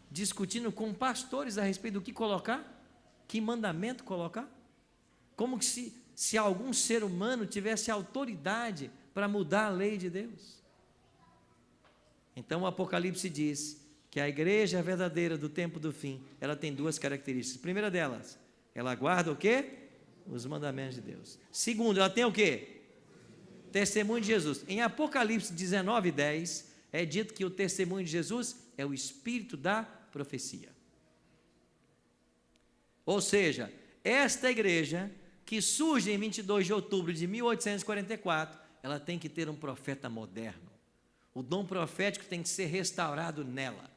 Discutindo com pastores a respeito do que colocar, que mandamento colocar, como que se algum ser humano tivesse autoridade para mudar a lei de Deus. Então o Apocalipse diz que a igreja verdadeira do tempo do fim, ela tem duas características. Primeira delas, ela guarda o quê? Os mandamentos de Deus. Segundo, ela tem o quê? Testemunho de Jesus. Em Apocalipse 19:10, é dito que o testemunho de Jesus é o espírito da profecia. Ou seja, esta igreja que surge em 22 de outubro de 1844, ela tem que ter um profeta moderno. O dom profético tem que ser restaurado nela.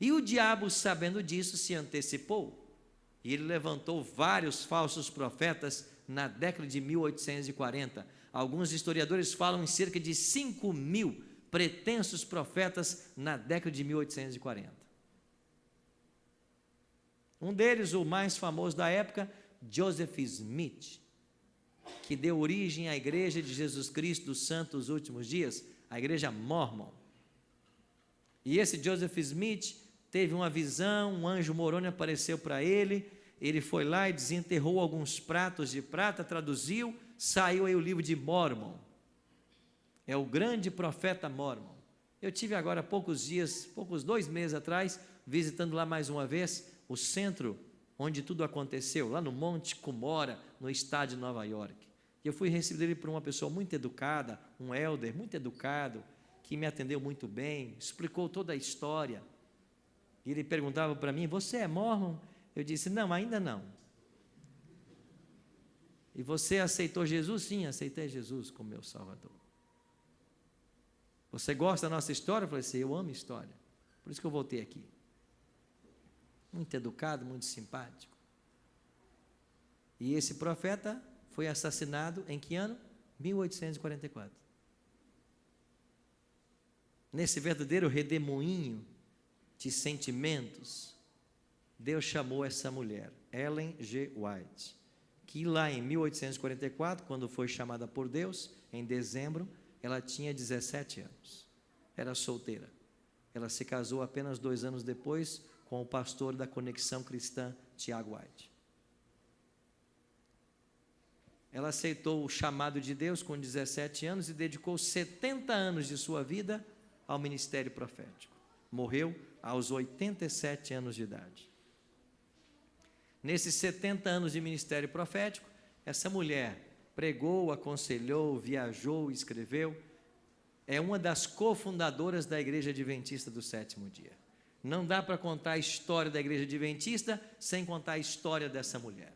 E o diabo, sabendo disso, se antecipou. E ele levantou vários falsos profetas na década de 1840. Alguns historiadores falam em cerca de 5.000 pretensos profetas na década de 1840. Um deles, o mais famoso da época, Joseph Smith, que deu origem à Igreja de Jesus Cristo dos Santos Últimos Dias, a Igreja Mormon. E esse Joseph Smith teve uma visão, um anjo moroni apareceu para ele foi lá e desenterrou alguns pratos de prata, traduziu, saiu aí o livro de Mormon. É o grande profeta Mormon. Eu tive agora há poucos 2 meses atrás, visitando lá mais uma vez, o centro onde tudo aconteceu, lá no Monte Cumora, no estado de Nova York. E eu fui recebido por uma pessoa muito educada, um elder muito educado, que me atendeu muito bem, explicou toda a história. E ele perguntava para mim, você é mormon? Eu disse, não, ainda não. E você aceitou Jesus? Sim, aceitei Jesus como meu Salvador. Você gosta da nossa história? Eu falei assim, eu amo história. Por isso que eu voltei aqui. Muito educado, muito simpático. E esse profeta foi assassinado em que ano? 1844. Nesse verdadeiro redemoinho de sentimentos, Deus chamou essa mulher, Ellen G. White, que lá em 1844, quando foi chamada por Deus, em dezembro, ela tinha 17 anos, era solteira. Ela se casou apenas 2 anos depois com o pastor da Conexão Cristã, Tiago White. Ela aceitou o chamado de Deus com 17 anos e dedicou 70 anos de sua vida ao ministério profético. Morreu aos 87 anos de idade. Nesses 70 anos de ministério profético, essa mulher pregou, aconselhou, viajou, escreveu. É uma das cofundadoras da Igreja Adventista do Sétimo Dia. Não dá para contar a história da Igreja Adventista sem contar a história dessa mulher.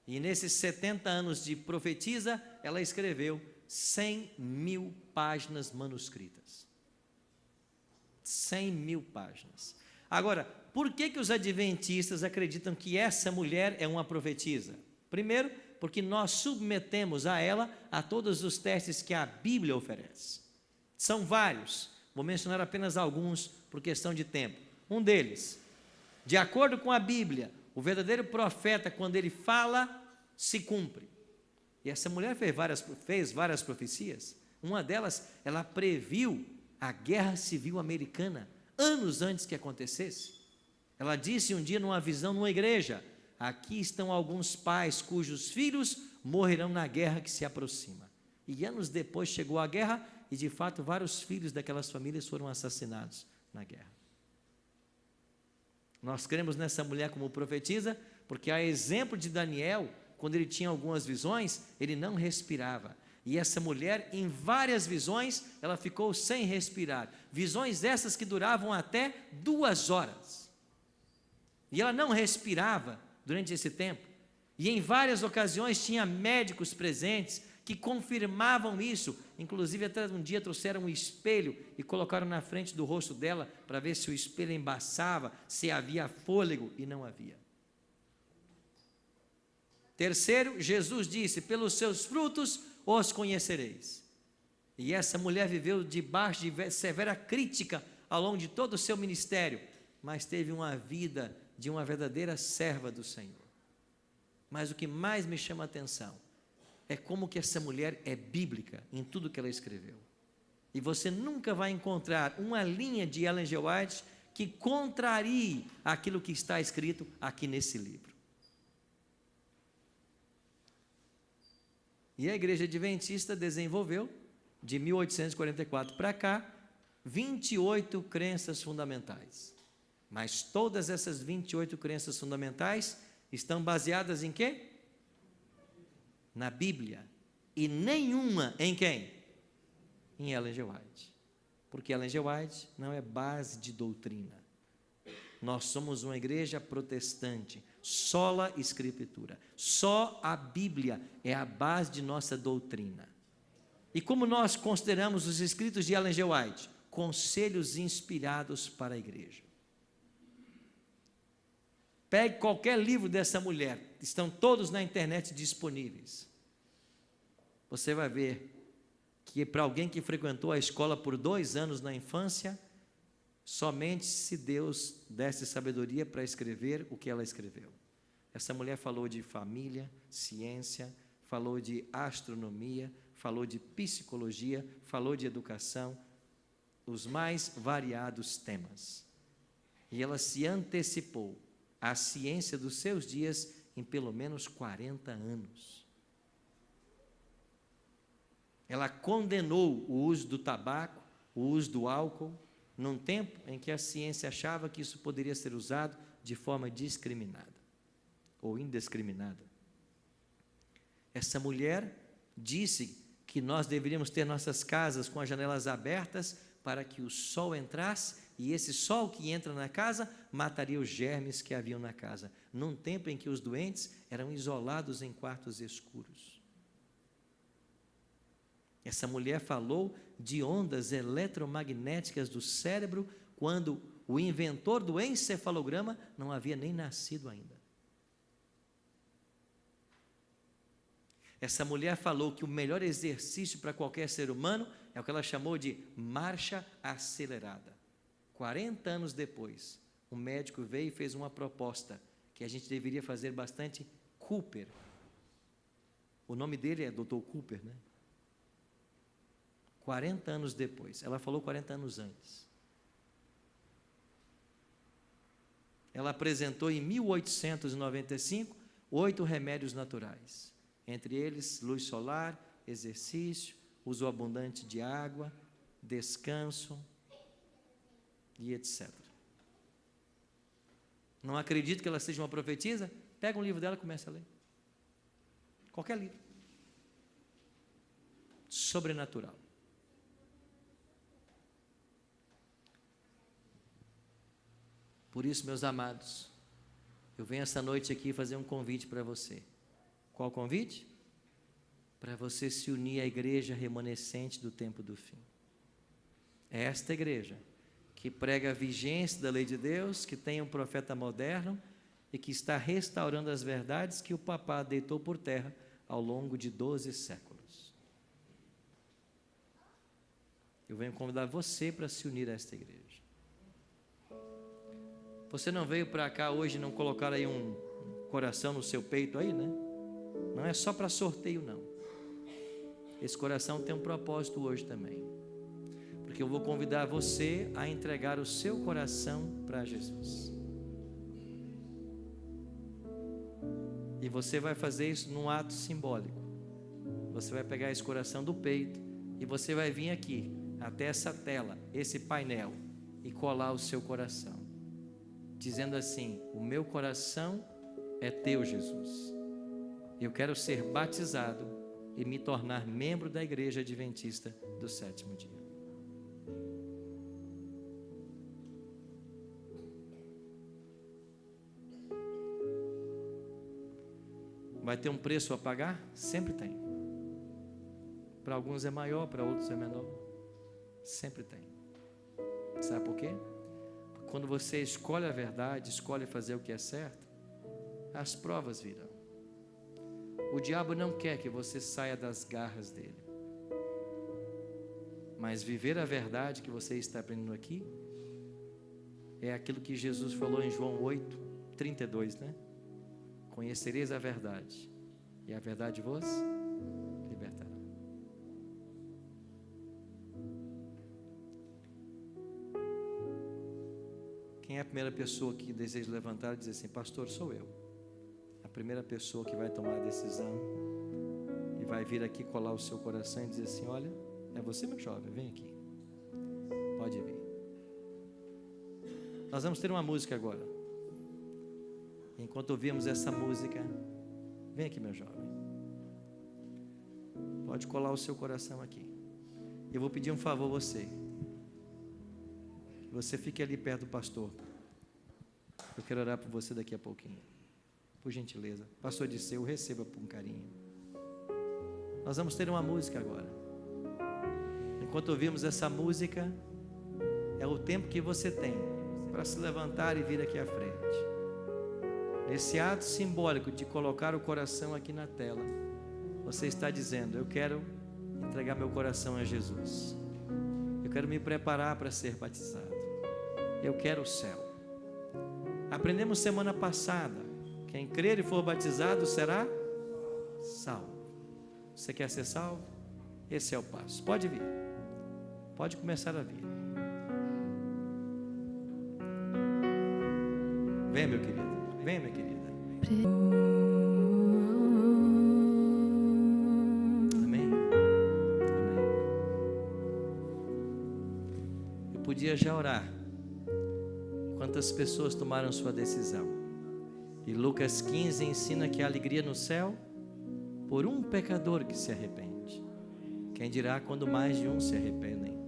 E nesses 70 anos de profetisa, ela escreveu 100.000 páginas manuscritas. 100.000 páginas. Agora, por que os adventistas acreditam que essa mulher é uma profetisa? Primeiro, porque nós submetemos a ela a todos os testes que a Bíblia oferece. São vários, vou mencionar apenas alguns por questão de tempo. Um deles, de acordo com a Bíblia, o profeta, quando ele fala, se cumpre. E essa mulher fez várias profecias. Uma delas, ela previu a Guerra Civil Americana, anos antes que acontecesse. Ela disse um dia numa visão numa igreja, aqui estão alguns pais cujos filhos morrerão na guerra que se aproxima. E anos depois chegou a guerra e de fato vários filhos daquelas famílias foram assassinados na guerra. Nós cremos nessa mulher como profetisa, porque a exemplo de Daniel, quando ele tinha algumas visões, ele não respirava. E essa mulher, em várias visões, ela ficou sem respirar. Visões essas que duravam até 2 horas. E ela não respirava durante esse tempo. E em várias ocasiões tinha médicos presentes que confirmavam isso. Inclusive, até um dia trouxeram um espelho e colocaram na frente do rosto dela para ver se o espelho embaçava, se havia fôlego, e não havia. Terceiro, Jesus disse, pelos seus frutos os conhecereis. E essa mulher viveu debaixo de severa crítica ao longo de todo o seu ministério, mas teve uma vida de uma verdadeira serva do Senhor. Mas o que mais me chama a atenção é como que essa mulher é bíblica em tudo que ela escreveu. E você nunca vai encontrar uma linha de Ellen G. White que contrarie aquilo que está escrito aqui nesse livro. E a Igreja Adventista desenvolveu, de 1844 para cá, 28 crenças fundamentais. Mas todas essas 28 crenças fundamentais estão baseadas em quê? Na Bíblia. E nenhuma em quem? Em Ellen G. White. Porque Ellen G. White não é base de doutrina. Nós somos uma igreja protestante, sola escritura. Só a Bíblia é a base de nossa doutrina. E como nós consideramos os escritos de Ellen G. White? Conselhos inspirados para a igreja. Pegue qualquer livro dessa mulher, estão todos na internet disponíveis. Você vai ver que para alguém que frequentou a escola por 2 anos na infância, somente se Deus desse sabedoria para escrever o que ela escreveu. Essa mulher falou de família, ciência, falou de astronomia, falou de psicologia, falou de educação, os mais variados temas. E ela se antecipou à ciência dos seus dias em pelo menos 40 anos. Ela condenou o uso do tabaco, o uso do álcool, num tempo em que a ciência achava que isso poderia ser usado de forma discriminada ou indiscriminada. Essa mulher disse que nós deveríamos ter nossas casas com as janelas abertas para que o sol entrasse, e esse sol que entra na casa mataria os germes que haviam na casa, num tempo em que os doentes eram isolados em quartos escuros. Essa mulher falou de ondas eletromagnéticas do cérebro quando o inventor do encefalograma não havia nem nascido ainda. Essa mulher falou que o melhor exercício para qualquer ser humano é o que ela chamou de marcha acelerada. 40 anos depois, um médico veio e fez uma proposta que a gente deveria fazer bastante. Cooper. O nome dele é Dr. Cooper, né? 40 anos depois. Ela falou 40 anos antes. Ela apresentou em 1895 8 remédios naturais. Entre eles, luz solar, exercício, uso abundante de água, descanso e etc. Não acredito que ela seja uma profetisa? Pega um livro dela e começa a ler. Qualquer livro. Sobrenatural. Por isso, meus amados, eu venho essa noite aqui fazer um convite para você. Qual convite? Para você se unir à igreja remanescente do tempo do fim. É esta igreja que prega a vigência da lei de Deus, que tem um profeta moderno e que está restaurando as verdades que o papado deitou por terra ao longo de 12 séculos. Eu venho convidar você para se unir a esta igreja. Você não veio para cá hoje e não colocar aí um coração no seu peito aí, né? Não é só para sorteio, não. Esse coração tem um propósito hoje também. Porque eu vou convidar você a entregar o seu coração para Jesus. E você vai fazer isso num ato simbólico. Você vai pegar esse coração do peito e você vai vir aqui, até essa tela, esse painel, e colar o seu coração, dizendo assim: o meu coração é teu, Jesus. Eu quero ser batizado e me tornar membro da Igreja Adventista do 7º dia. Vai ter um preço a pagar? Sempre tem. Para alguns é maior, para outros é menor. Sempre tem. Sabe por quê? Porque quando você escolhe a verdade, escolhe fazer o que é certo, as provas virão. O diabo não quer que você saia das garras dele. Mas viver a verdade que você está aprendendo aqui é aquilo que Jesus falou em João 8, 32, né? Conhecereis a verdade, e a verdade vos libertará. Quem é a primeira pessoa que deseja levantar e dizer assim: pastor, sou eu. A primeira pessoa que vai tomar a decisão e vai vir aqui colar o seu coração e dizer assim: olha, é você, meu jovem, vem aqui. Pode vir. Nós vamos ter uma música agora. Enquanto ouvimos essa música, vem aqui, meu jovem. Pode colar o seu coração aqui. Eu vou pedir um favor a você. Você fique ali perto do pastor. Eu quero orar por você daqui a pouquinho. Por gentileza. Pastor Disseu, receba com carinho. Nós vamos ter uma música agora. Enquanto ouvimos essa música, é o tempo que você tem para se levantar e vir aqui à frente. Nesse ato simbólico de colocar o coração aqui na tela, você está dizendo: eu quero entregar meu coração a Jesus. Eu quero me preparar para ser batizado. Eu quero o céu. Aprendemos semana passada: quem crer e for batizado será salvo. Você quer ser salvo? Esse é o passo. Pode vir. Pode começar a vir. Vem, meu querido. Vem, minha querida. Amém? Amém. Eu podia já orar. Quantas pessoas tomaram sua decisão? E Lucas 15 ensina que há alegria no céu por um pecador que se arrepende. Quem dirá quando mais de um se arrependem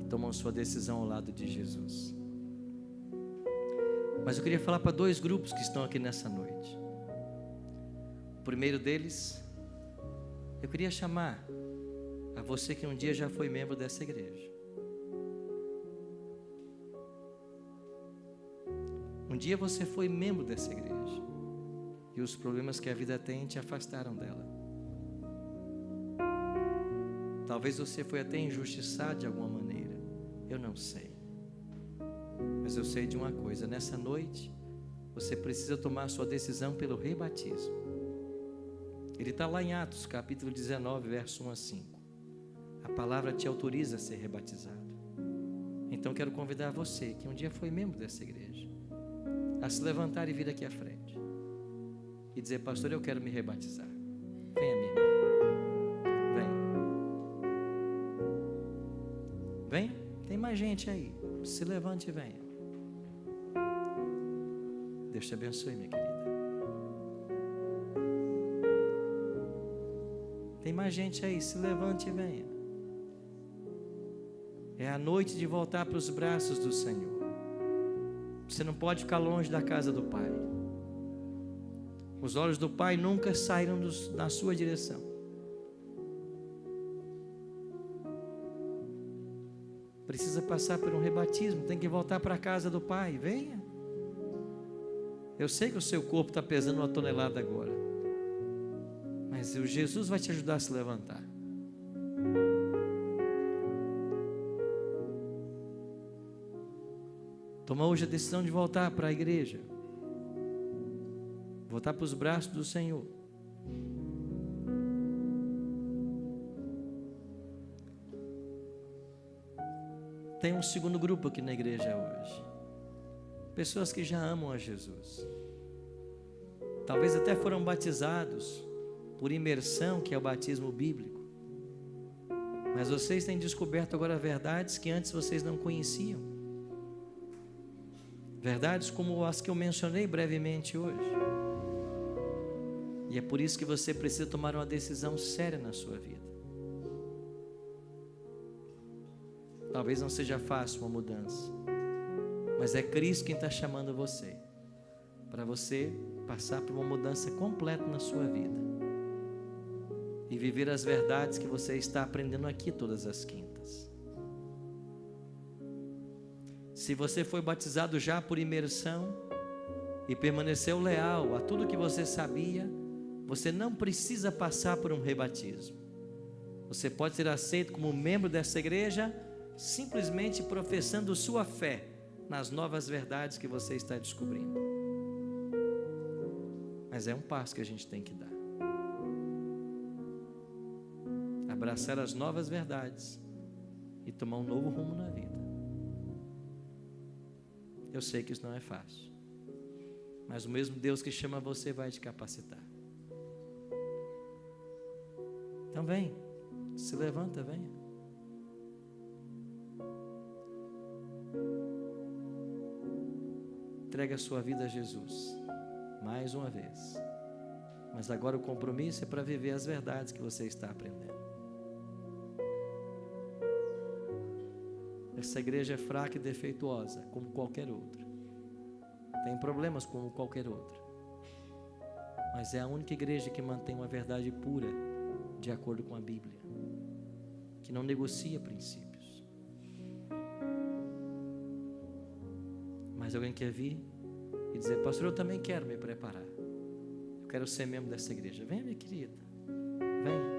e tomam sua decisão ao lado de Jesus? Mas eu queria falar para dois grupos que estão aqui nessa noite. O primeiro deles, eu queria chamar a você que um dia já foi membro dessa igreja. Um dia você foi membro dessa igreja e os problemas que a vida tem te afastaram dela. Talvez você foi até injustiçado de alguma maneira. Eu não sei. Mas eu sei de uma coisa: nessa noite você precisa tomar a sua decisão pelo rebatismo. Ele está lá em Atos capítulo 19, verso 1 a 5. A palavra te autoriza a ser rebatizado. Então quero convidar você que um dia foi membro dessa igreja a se levantar e vir aqui à frente e dizer: pastor, eu quero me rebatizar. Venha, minha irmã. Vem. Vem. Tem mais gente aí. Se levante e venha. Deus te abençoe, minha querida. Tem mais gente aí. Se levante e venha. É a noite de voltar para os braços do Senhor. Você não pode ficar longe da casa do Pai. Os olhos do Pai nunca saíram na sua direção. Precisa passar por um rebatismo, tem que voltar para a casa do Pai. Venha. Eu sei que o seu corpo está pesando 1 tonelada agora, mas o Jesus vai te ajudar a se levantar. Toma hoje a decisão de voltar para a igreja, voltar para os braços do Senhor. Tem um segundo grupo aqui na igreja hoje. Pessoas que já amam a Jesus. Talvez até foram batizados por imersão, que é o batismo bíblico. Mas vocês têm descoberto agora verdades que antes vocês não conheciam. Verdades como as que eu mencionei brevemente hoje. E é por isso que você precisa tomar uma decisão séria na sua vida. Talvez não seja fácil uma mudança, mas é Cristo quem está chamando você, para você passar por uma mudança completa na sua vida e viver as verdades que você está aprendendo aqui todas as quintas. Se você foi batizado já por imersão e permaneceu leal a tudo que você sabia, você não precisa passar por um rebatismo. Você pode ser aceito como membro dessa igreja simplesmente professando sua fé nas novas verdades que você está descobrindo. Mas é um passo que a gente tem que dar. Abraçar as novas verdades e tomar um novo rumo na vida. Eu sei que isso não é fácil, mas o mesmo Deus que chama você vai te capacitar. Então vem, se levanta, venha. Entrega a sua vida a Jesus, mais uma vez. Mas agora o compromisso é para viver as verdades que você está aprendendo. Essa igreja é fraca e defeituosa, como qualquer outra. Tem problemas como qualquer outra. Mas é a única igreja que mantém uma verdade pura, de acordo com a Bíblia. Que não negocia princípios. Mas alguém quer vir e dizer: pastor, eu também quero me preparar. Eu quero ser membro dessa igreja. Venha, minha querida. Venha.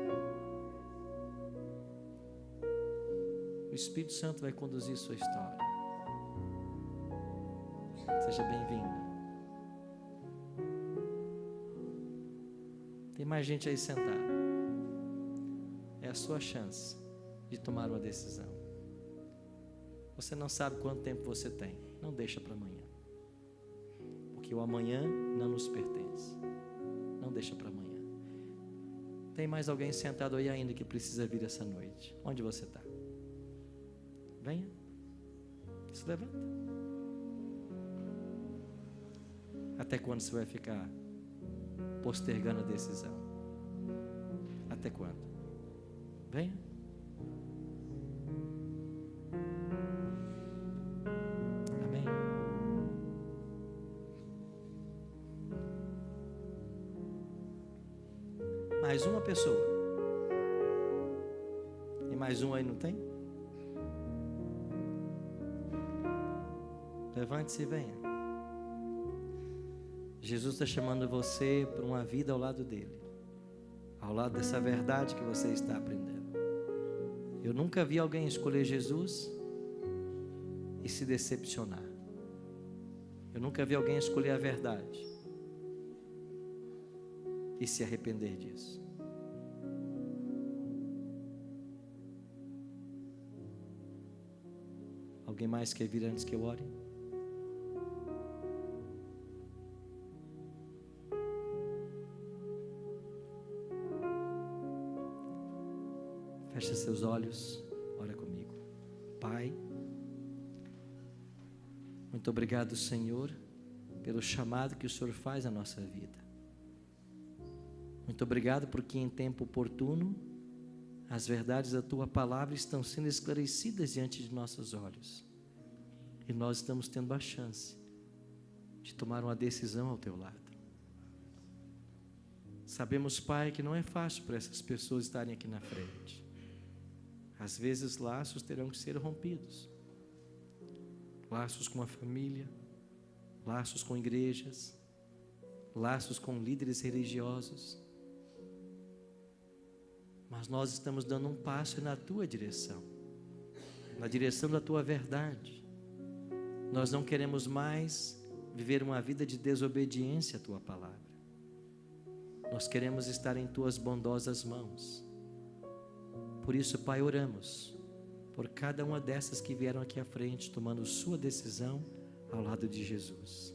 O Espírito Santo vai conduzir sua história. Seja bem-vindo. Tem mais gente aí sentada. É a sua chance de tomar uma decisão. Você não sabe quanto tempo você tem. Não deixa para amanhã. Porque o amanhã não nos pertence. Não deixa para amanhã. Tem mais alguém sentado aí ainda que precisa vir essa noite? Onde você está? Venha. Se levanta. Até quando você vai ficar postergando a decisão? Até quando? Venha. Amém. Mais uma pessoa. E mais um aí, não tem? Levante-se e venha. Jesus está chamando você para uma vida ao lado dele, ao lado dessa verdade que você está aprendendo. Eu nunca vi alguém escolher Jesus e se decepcionar. Eu nunca vi alguém escolher a verdade e se arrepender disso. Alguém mais quer vir antes que eu ore? Feche seus olhos, ora comigo. Pai, muito obrigado, Senhor, pelo chamado que o Senhor faz à nossa vida. Muito obrigado porque em tempo oportuno as verdades da Tua palavra estão sendo esclarecidas diante de nossos olhos. E nós estamos tendo a chance de tomar uma decisão ao Teu lado. Sabemos, Pai, que não é fácil para essas pessoas estarem aqui na frente. Às vezes laços terão que ser rompidos. Laços com a família, laços com igrejas, laços com líderes religiosos. Mas nós estamos dando um passo na Tua direção, na direção da Tua verdade. Nós não queremos mais viver uma vida de desobediência à Tua palavra. Nós queremos estar em Tuas bondosas mãos. Por isso, Pai, oramos por cada uma dessas que vieram aqui à frente, tomando sua decisão ao lado de Jesus.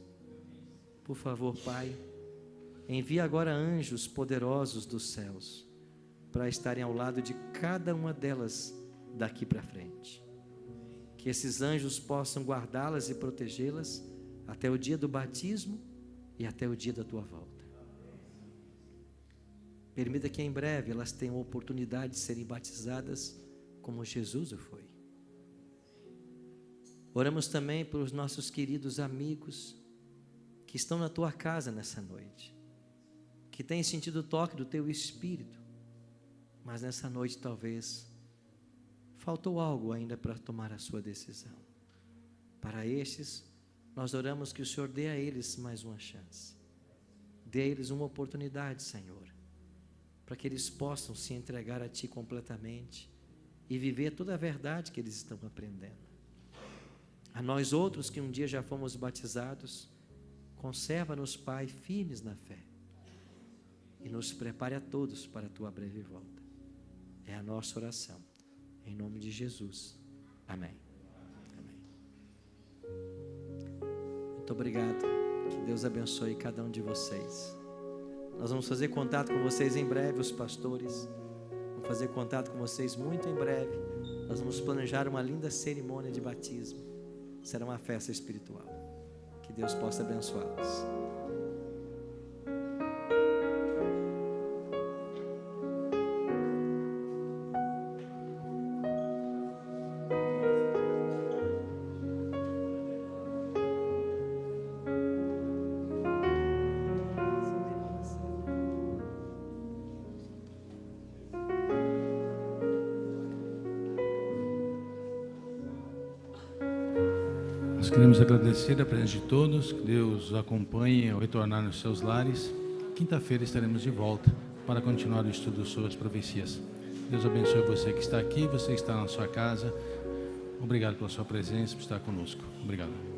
Por favor, Pai, envia agora anjos poderosos dos céus para estarem ao lado de cada uma delas daqui para frente. Que esses anjos possam guardá-las e protegê-las até o dia do batismo e até o dia da Tua volta. Permita que em breve elas tenham a oportunidade de serem batizadas como Jesus o foi. Oramos também pelos nossos queridos amigos que estão na Tua casa nessa noite, que têm sentido o toque do Teu Espírito, mas nessa noite talvez faltou algo ainda para tomar a sua decisão. Para estes, nós oramos que o Senhor dê a eles mais uma chance. Dê a eles uma oportunidade, Senhor, para que eles possam se entregar a Ti completamente e viver toda a verdade que eles estão aprendendo. A nós outros que um dia já fomos batizados, conserva-nos, Pai, firmes na fé, e nos prepare a todos para a tua breve volta. É a nossa oração, em nome de Jesus. Amém. Amém. Muito obrigado. Que Deus abençoe cada um de vocês. Nós vamos fazer contato com vocês em breve, os pastores. Vamos fazer contato com vocês muito em breve. Nós vamos planejar uma linda cerimônia de batismo. Será uma festa espiritual. Que Deus possa abençoá-los. Nós queremos agradecer a presença de todos, que Deus os acompanhe ao retornar nos seus lares. Quinta-feira estaremos de volta para continuar o estudo sobre as profecias. Deus abençoe você que está aqui, você que está na sua casa. Obrigado pela sua presença, por estar conosco. Obrigado.